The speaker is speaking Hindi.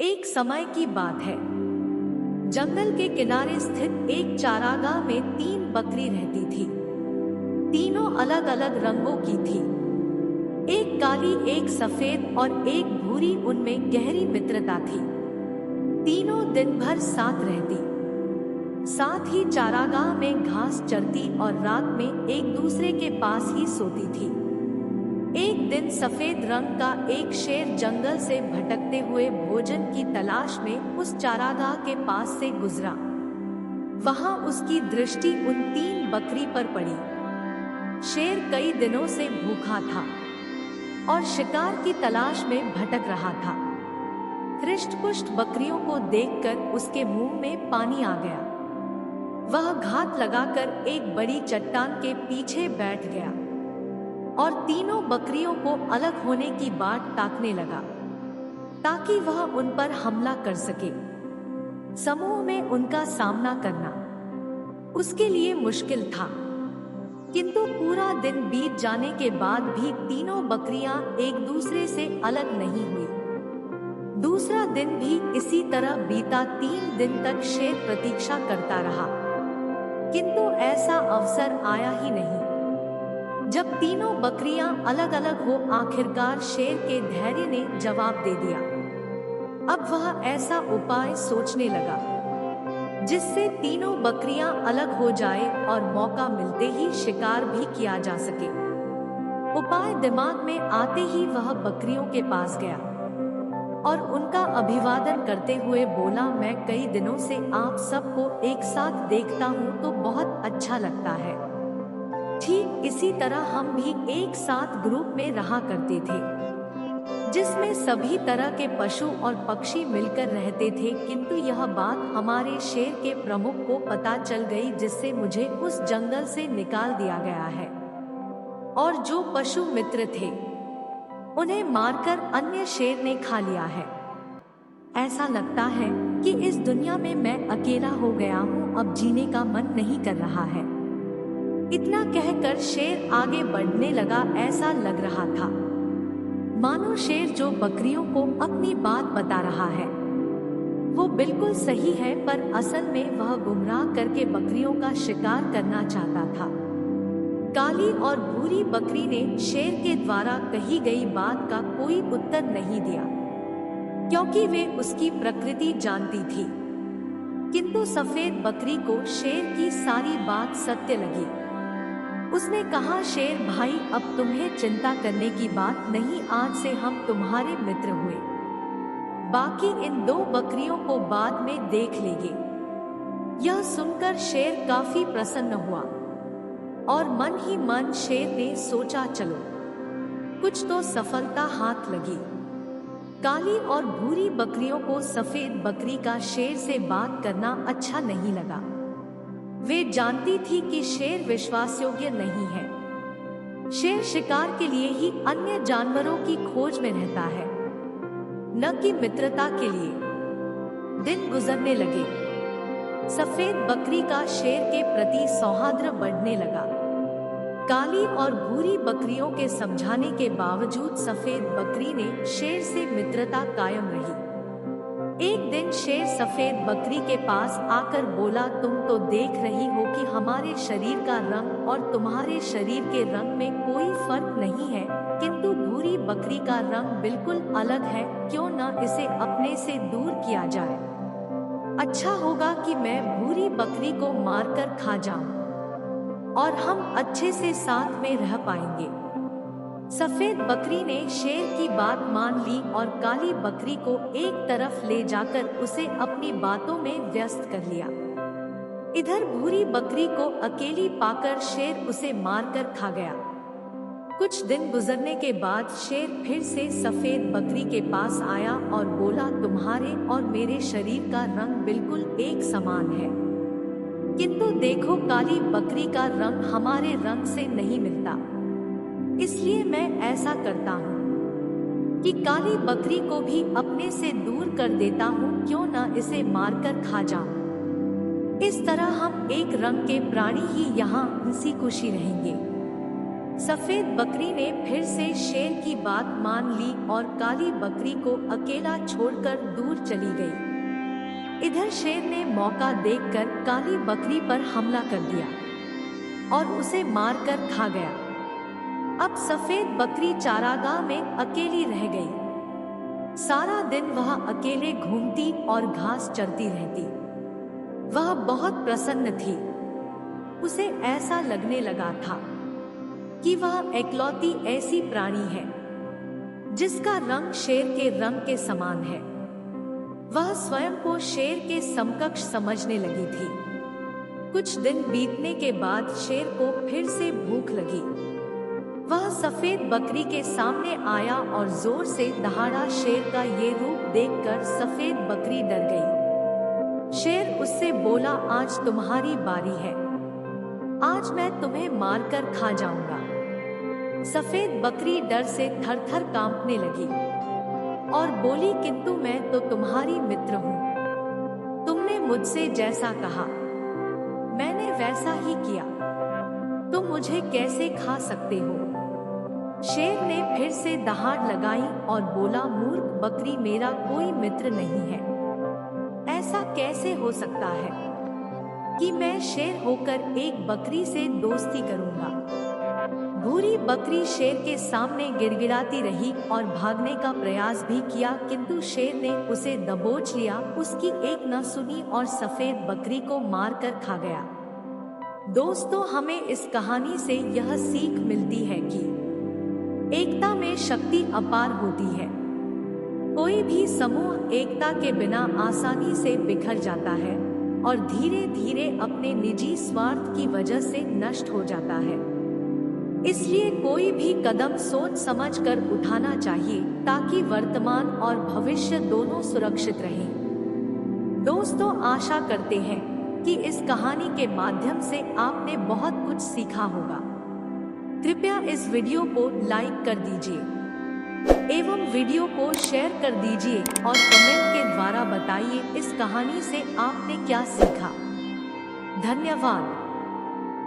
एक समय की बात है। जंगल के किनारे स्थित एक चारागाह में 3 बकरी रहती थी। तीनों अलग अलग रंगों की थी। एक काली, एक सफेद और एक भूरी। उनमें गहरी मित्रता थी। तीनों दिन भर साथ रहती, साथ ही चारागाह में घास चरती और रात में एक दूसरे के पास ही सोती थी। एक दिन सफेद रंग का एक शेर जंगल से भटकते हुए भोजन की तलाश में उस चारागाह के पास से गुजरा। वहां उसकी दृष्टि उन 3 बकरी पर पड़ी। शेर कई दिनों से भूखा था और शिकार की तलाश में भटक रहा था। हृष्ट-पुष्ट बकरियों को देखकर उसके मुंह में पानी आ गया। वह घात लगाकर एक बड़ी चट्टान के पीछे बैठ गया और तीनों बकरियों को अलग होने की बाट ताकने लगा ताकि वह उन पर हमला कर सके। समूह में उनका सामना करना उसके लिए मुश्किल था, किंतु पूरा दिन बीत जाने के बाद भी तीनों बकरियां एक दूसरे से अलग नहीं हुई। दूसरा दिन भी इसी तरह बीता। 3 दिन तक शेर प्रतीक्षा करता रहा, किंतु ऐसा अवसर आया ही नहीं। जब तीनों बकरियां अलग अलग हो, आखिरकार शेर के धैर्य ने जवाब दे दिया। अब वह ऐसा उपाय सोचने लगा जिससे तीनों बकरियां अलग हो जाए और मौका मिलते ही शिकार भी किया जा सके। उपाय दिमाग में आते ही वह बकरियों के पास गया और उनका अभिवादन करते हुए बोला, मैं कई दिनों से आप सबको एक साथ देखता हूँ तो बहुत अच्छा लगता है। ठीक इसी तरह हम भी एक साथ ग्रुप में रहा करते थे, जिसमें सभी तरह के पशु और पक्षी मिलकर रहते थे। किंतु यह बात हमारे शेर के प्रमुख को पता चल गई, जिससे मुझे उस जंगल से निकाल दिया गया है। और जो पशु मित्र थे उन्हें मारकर अन्य शेर ने खा लिया है। ऐसा लगता है कि इस दुनिया में मैं अकेला हो गया हूँ, अब जीने का मन नहीं कर रहा है। इतना कहकर शेर आगे बढ़ने लगा। ऐसा लग रहा था मानो शेर जो बकरियों को अपनी बात बता रहा है वो बिल्कुल सही है, पर असल में वह गुमराह करके बकरियों का शिकार करना चाहता था। काली और भूरी बकरी ने शेर के द्वारा कही गई बात का कोई उत्तर नहीं दिया, क्योंकि वे उसकी प्रकृति जानती थी। किंतु सफेद बकरी को शेर की सारी बात सत्य लगी। उसने कहा, शेर भाई, अब तुम्हें चिंता करने की बात नहीं, आज से हम तुम्हारे मित्र हुए। बाकी इन 2 बकरियों को बाद में देख लेंगे। यह सुनकर शेर काफी प्रसन्न हुआ और मन ही मन शेर ने सोचा, चलो कुछ तो सफलता हाथ लगी। काली और भूरी बकरियों को सफेद बकरी का शेर से बात करना अच्छा नहीं लगा। वे जानती थी कि शेर विश्वासयोग्य नहीं है। शेर शिकार के लिए ही अन्य जानवरों की खोज में रहता है, न कि मित्रता के लिए। दिन गुजरने लगे। सफेद बकरी का शेर के प्रति सौहार्द बढ़ने लगा। काली और भूरी बकरियों के समझाने के बावजूद सफेद बकरी ने शेर से मित्रता कायम रही। एक दिन शेर सफेद बकरी के पास आकर बोला, तुम तो देख रही हो कि हमारे शरीर का रंग और तुम्हारे शरीर के रंग में कोई फर्क नहीं है, किंतु भूरी बकरी का रंग बिल्कुल अलग है। क्यों न इसे अपने से दूर किया जाए? अच्छा होगा कि मैं भूरी बकरी को मारकर खा जाऊं और हम अच्छे से साथ में रह पाएंगे। सफेद बकरी ने शेर की बात मान ली और काली बकरी को एक तरफ ले जाकर उसे अपनी बातों में व्यस्त कर लिया। इधर भूरी बकरी को अकेली पाकर शेर उसे मारकर खा गया। कुछ दिन गुजरने के बाद शेर फिर से सफेद बकरी के पास आया और बोला, तुम्हारे और मेरे शरीर का रंग बिल्कुल एक समान है, किंतु देखो काली बकरी का रंग हमारे रंग से नहीं मिलता। इसलिए मैं ऐसा करता हूँ कि काली बकरी को भी अपने से दूर कर देता हूँ, क्यों न इसे मारकर खा जाऊं। इस तरह हम एक रंग के प्राणी ही यहाँ हंसी खुशी रहेंगे। सफेद बकरी ने फिर से शेर की बात मान ली और काली बकरी को अकेला छोड़कर दूर चली गई। इधर शेर ने मौका देखकर काली बकरी पर हमला कर दिया और उसे मारकर खा गया। अब सफेद बकरी चारागाह में अकेली रह गई। सारा दिन वह अकेले घूमती और घास चरती रहती। वह बहुत प्रसन्न थी। उसे ऐसा लगने लगा था कि वह एकलौती ऐसी प्राणी है जिसका रंग शेर के रंग के समान है। वह स्वयं को शेर के समकक्ष समझने लगी थी। कुछ दिन बीतने के बाद शेर को फिर से भूख लगी। वह सफेद बकरी के सामने आया और जोर से दहाड़ा। शेर का ये रूप देखकर सफेद बकरी डर गई। शेर उससे बोला, आज तुम्हारी बारी है, आज मैं तुम्हें मारकर खा जाऊंगा। सफेद बकरी डर से थर-थर कांपने लगी और बोली, किंतु मैं तो तुम्हारी मित्र हूँ। तुमने मुझसे जैसा कहा मैंने वैसा ही किया, तुम मुझे कैसे खा सकते हो? शेर ने फिर से दहाड़ लगाई और बोला, मूर्ख बकरी, मेरा कोई मित्र नहीं है। ऐसा कैसे हो सकता है कि मैं शेर होकर एक बकरी से दोस्ती करूंगा? भूरी बकरी शेर के सामने गिड़गिड़ाती रही और भागने का प्रयास भी किया, किंतु शेर ने उसे दबोच लिया। उसकी एक न सुनी और सफेद बकरी को मारकर खा गया। दोस्तों, हमें इस कहानी से यह सीख मिलती है कि एकता में शक्ति अपार होती है। कोई भी समूह एकता के बिना आसानी से बिखर जाता है और धीरे धीरे अपने निजी स्वार्थ की वजह से नष्ट हो जाता है। इसलिए कोई भी कदम सोच समझकर उठाना चाहिए ताकि वर्तमान और भविष्य दोनों सुरक्षित रहें। दोस्तों, आशा करते हैं कि इस कहानी के माध्यम से आपने बहुत कुछ सीखा होगा। कृपया इस वीडियो को लाइक कर दीजिए एवं वीडियो को शेयर कर दीजिए और कमेंट के द्वारा बताइए इस कहानी से आपने क्या सीखा। धन्यवाद।